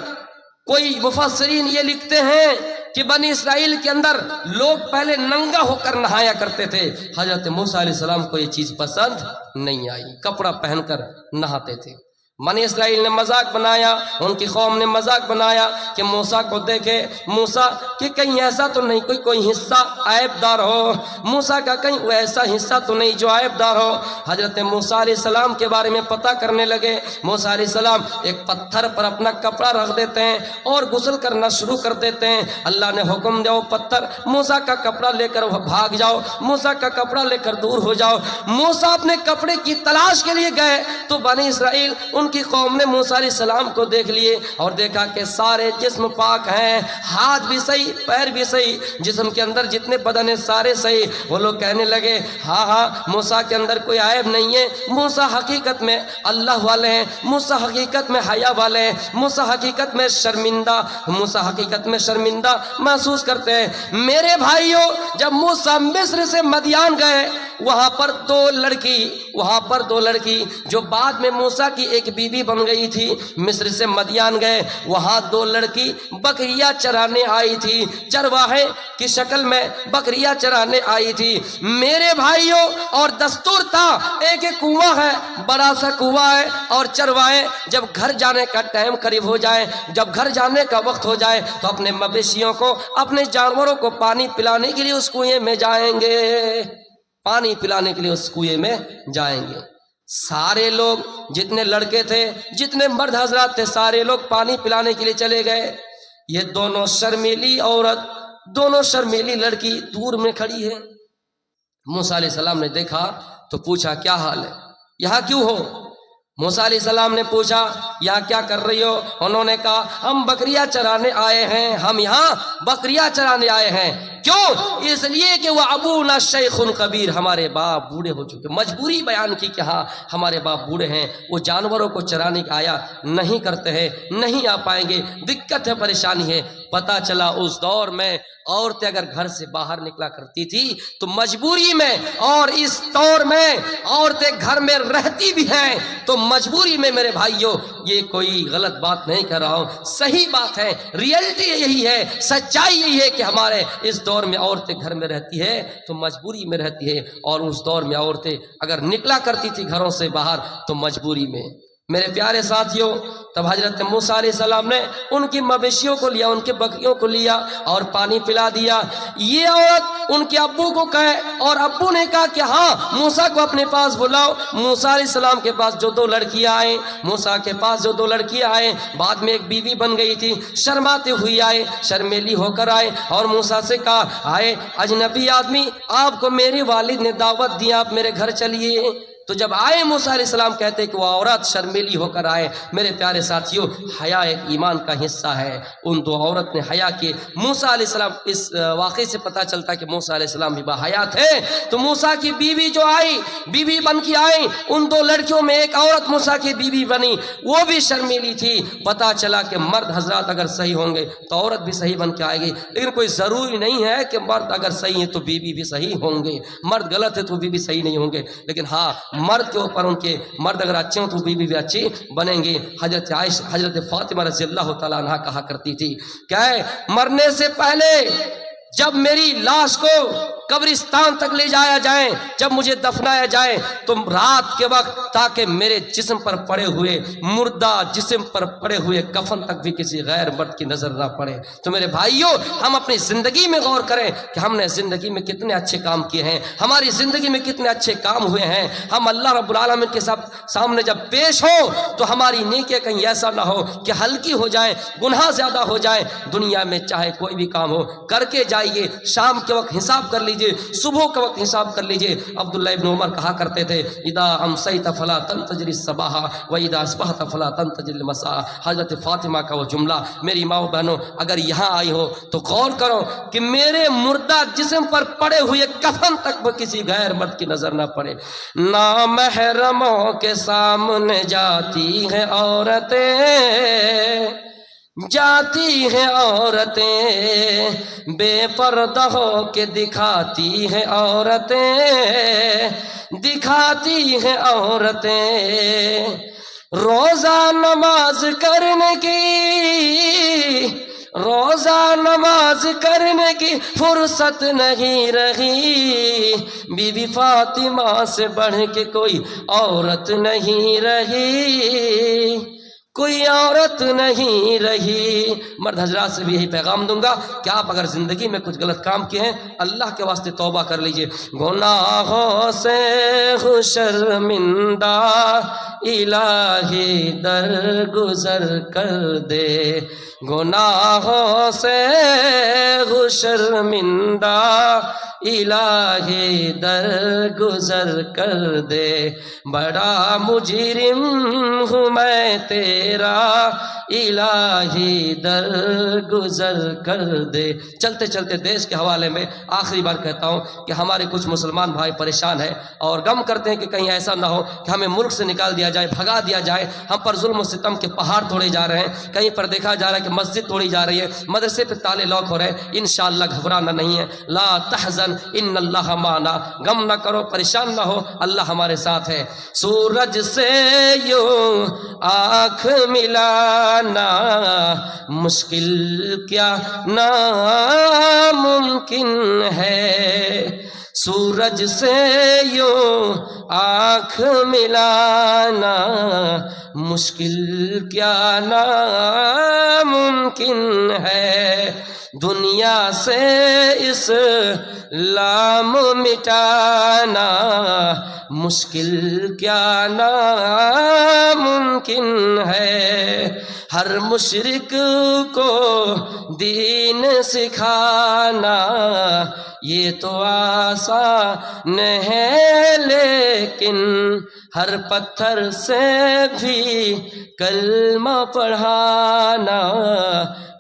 Speaker 1: کوئی مفسرین یہ لکھتے ہیں کہ بنی اسرائیل کے اندر لوگ پہلے ننگا ہو کر نہایا کرتے تھے، حضرت موسیٰ علیہ السلام کو یہ چیز پسند نہیں آئی، کپڑا پہن کر نہاتے تھے۔ بنی اسرائیل نے مذاق بنایا، ان کی قوم نے مذاق بنایا کہ موسیٰ کو دیکھے، موسیٰ کہ کہیں ایسا تو نہیں کوئی حصہ عیب دار ہو، موسیٰ کا کہیں وہ ایسا حصہ تو نہیں جو عیب دار ہو۔ حضرت موسیٰ علیہ السلام کے بارے میں پتہ کرنے لگے۔ موسیٰ علیہ السلام ایک پتھر پر اپنا کپڑا رکھ دیتے ہیں اور غسل کرنا شروع کر دیتے ہیں۔ اللہ نے حکم دیا، پتھر موسیٰ کا کپڑا لے کر بھاگ جاؤ، موسیٰ کا کپڑا لے کر دور ہو جاؤ۔ موسیٰ اپنے کپڑے کی تلاش کے لیے گئے تو بنی اسرائیل ان کی قوم نے موسیٰ علیہ السلام کو دیکھ لیے اور دیکھا کہ سارے جسم پاک ہیں، ہاتھ بھی صحیح، پیر بھی صحیح، جسم کے اندر جتنے بدن ہیں سارے صحیح۔ وہ لوگ کہنے لگے، ہاں موسیٰ کے اندر کوئی عیب نہیں ہے، موسیٰ حقیقت میں اللہ والے ہیں، موسیٰ حقیقت میں حیا والے ہیں، موسیٰ حقیقت میں موسیٰ حقیقت میں شرمندہ محسوس کرتے ہیں۔ میرے بھائیوں، جب موسیٰ مصر سے مدین گئے، وہاں پر دو لڑکی جو بعد میں موسیٰ کی ایک بیوی بن گئی تھی، مصر سے مدین گئے، وہاں دو لڑکی بکریاں چرانے آئی تھی، چرواہے کی شکل میں بکریاں چرانے آئی تھی۔ میرے بھائیوں، اور دستور تھا، ایک کنواں ہے، بڑا سا کنواں ہے، اور چرواہے جب گھر جانے کا ٹائم قریب ہو جائے، جب گھر جانے کا وقت ہو جائے تو اپنے مویشیوں کو، اپنے جانوروں کو پانی پلانے کے لیے اس کنویں میں جائیں گے، پانی پلانے کے لیے اس کنویں میں جائیں گے۔ سارے لوگ، جتنے لڑکے تھے، جتنے مرد حضرات تھے، سارے لوگ پانی پلانے کے لیے چلے گئے۔ یہ دونوں شرمیلی عورت، دونوں شرمیلی لڑکی دور میں کھڑی ہے۔ موسیٰ علیہ السلام نے دیکھا تو پوچھا، کیا حال ہے، یہاں کیوں ہو؟ موسیٰ علیہ السلام نے پوچھا، یہاں کیا کر رہی ہو؟ انہوں نے کہا، ہم بکریاں چرانے آئے ہیں، ہم یہاں بکریاں چرانے آئے ہیں۔ کیوں؟ اس لیے کہ وہ ابونا شیخ کبیر، ہمارے باپ بوڑھے ہو چکے۔ مجبوری بیان کی کہ ہاں ہمارے باپ بوڑھے ہیں، وہ جانوروں کو چرانے آیا نہیں کرتے ہیں، نہیں آ پائیں گے، دقت ہے، پریشانی ہے۔ پتہ چلا اس دور میں عورتیں اگر گھر سے باہر نکلا کرتی تھی تو مجبوری میں، اور اس دور میں عورتیں گھر میں رہتی بھی ہیں تو مجبوری میں۔ میرے بھائیوں، یہ کوئی غلط بات نہیں کر رہا ہوں، صحیح بات ہے، ریئلٹی یہی ہے، سچائی یہی ہے کہ ہمارے اس دور میں عورتیں گھر میں رہتی ہے تو مجبوری میں رہتی ہے، اور اس دور میں عورتیں اگر نکلا کرتی تھی گھروں سے باہر تو مجبوری میں۔ میرے پیارے ساتھیوں، تب حضرت موسیٰ علیہ السلام نے ان کی مویشیوں کو لیا، ان کے بکریوں کو لیا اور پانی پلا دیا۔ یہ عورت ان کے ابو کو کہے، اور ابو نے کہا کہ ہاں موسیٰ کو اپنے پاس بلاؤ۔ موسیٰ علیہ السلام کے پاس جو 2 لڑکیاں آئیں، موسیٰ کے پاس جو 2 لڑکیاں آئیں، بعد میں ایک بیوی بن گئی تھی، شرماتے ہوئی آئے، شرمیلی ہو کر آئے، اور موسیٰ سے کہا آئے اجنبی آدمی، آپ کو میرے والد نے دعوت دی، آپ میرے گھر چلیے۔ تو جب آئے موسیٰ علیہ السلام کہتے کہ وہ عورت شرمیلی ہو کر آئے۔ میرے پیارے ساتھیوں، حیا ایک ایمان کا حصہ ہے۔ ان 2 عورت نے حیا کی۔ موسیٰ علیہ السلام، اس واقعے سے پتہ چلتا کہ موسیٰ علیہ السلام بھی باحیا تھے۔ تو موسیٰ کی بیوی جو آئی، بیوی بن کے آئی، ان 2 لڑکیوں میں ایک عورت موسیٰ کی بیوی بنی، وہ بھی شرمیلی تھی۔ پتہ چلا کہ مرد حضرات اگر صحیح ہوں گے تو عورت بھی صحیح بن کے آئے گی، لیکن کوئی ضروری نہیں ہے کہ مرد اگر صحیح ہے تو بیوی بھی صحیح ہوں گے، مرد غلط ہے تو بیوی صحیح نہیں ہوں گے، لیکن ہاں مرد کے اوپر ان کے مرد اگر اچھے ہوں تو بیوی بھی اچھی بنیں گے۔ حضرت عائشہ، حضرت فاطمہ رضی اللہ تعالیٰ عنہ کہا کرتی تھی کہ مرنے سے پہلے جب میری لاش کو قبرستان تک لے جایا جائے، جب مجھے دفنایا جائے تو رات کے وقت تاکہ میرے جسم پر پڑے ہوئے، مردہ جسم پر پڑے ہوئے کفن تک بھی کسی غیر مرد کی نظر نہ پڑے۔ تو میرے بھائیوں، ہم اپنی زندگی میں غور کریں کہ ہم نے زندگی میں کتنے اچھے کام کیے ہیں، ہماری زندگی میں کتنے اچھے کام ہوئے ہیں۔ ہم اللہ رب العالمین کے سامنے جب پیش ہو تو ہماری نیکیاں کہیں ایسا نہ ہو کہ ہلکی ہو جائیں، گناہ زیادہ ہو جائیں۔ دنیا میں چاہے کوئی بھی کام ہو کر کے جائیے، شام کے وقت حساب کر لیجیے، صبح کے وقت حساب کر لیجئے۔ عبداللہ ابن عمر کہا کرتے تھے اذا امسیت فلا تنتظر الصباح واذا اصبحت فلا تنتظر المساء۔ حضرت فاطمہ کا وہ جملہ، میری ماں و بہنوں اگر یہاں آئی ہو تو غور کرو کہ میرے مردہ جسم پر پڑے ہوئے کفن تک وہ کسی غیر مرد کی نظر نہ پڑے۔ نامحرموں کے سامنے جاتی ہیں عورتیں، جاتی ہیں عورتیں، بے پردہ ہو کے دکھاتی ہیں عورتیں، دکھاتی ہیں عورتیں۔ روزہ نماز کرنے کی، روزہ نماز کرنے کی فرصت نہیں رہی، بی بی فاطمہ سے بڑھ کے کوئی عورت نہیں رہی، کوئی عورت نہیں رہی۔ مرد حضرات سے بھی یہی پیغام دوں گا کہ آپ اگر زندگی میں کچھ غلط کام کیے ہیں، اللہ کے واسطے توبہ کر لیجئے۔ گناہوں سے ہوں شرمندہ، الہی درگزر کر دے، گناہوں سے ہوں شرمندہ، الہی درگزر کر دے، بڑا مجرم ہوں میں تیرا، الہی درگزر کر دے۔ چلتے چلتے دیش کے حوالے میں آخری بار کہتا ہوں کہ ہمارے کچھ مسلمان بھائی پریشان ہیں اور غم کرتے ہیں کہ کہیں ایسا نہ ہو کہ ہمیں ملک سے نکال دیا جائے، بھگا دیا جائے، ہم پر ظلم و ستم کے پہاڑ توڑے جا رہے ہیں، کہیں پر دیکھا جا رہا ہے کہ مسجد توڑی جا رہی ہے، مدرسے پہ تالے لاک ہو رہے ہیں۔ انشاءاللہ گھبرانا نہیں ہے، لا تحزن ان اللہ معنا، غم نہ کرو، پریشان نہ ہو، اللہ ہمارے ساتھ ہے۔ سورج سے یوں آنکھ ملانا مشکل کیا ناممکن ہے، سورج سے یوں آنکھ ملانا مشکل کیا ناممکن ہے، دنیا سے اسلام مٹانا مشکل کیا ناممکن ہے، ہر مشرک کو دین سکھانا یہ تو آسان ہے، لیکن ہر پتھر سے بھی کلمہ پڑھانا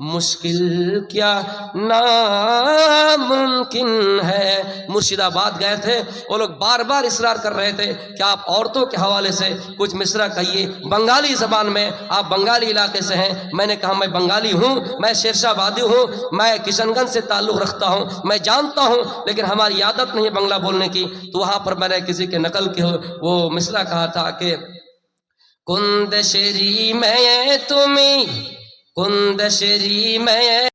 Speaker 1: مشکل کیا ناممکن ہے. مرشد آباد گئے تھے، وہ لوگ بار بار اصرار کر رہے تھے کہ آپ عورتوں کے حوالے سے کچھ مصرع کہیے بنگالی زبان میں، آپ بنگالی علاقے سے ہیں. میں نے کہا میں بنگالی ہوں، میں شیرشاہ وادی ہوں، میں کشن گنج سے تعلق رکھتا ہوں، میں جانتا ہوں، لیکن ہماری عادت نہیں ہے بنگلہ بولنے کی. تو وہاں پر میں نے کسی کے نقل کے وہ مصرع کہا تھا کہ کندشری میں تمہیں، کندشری میں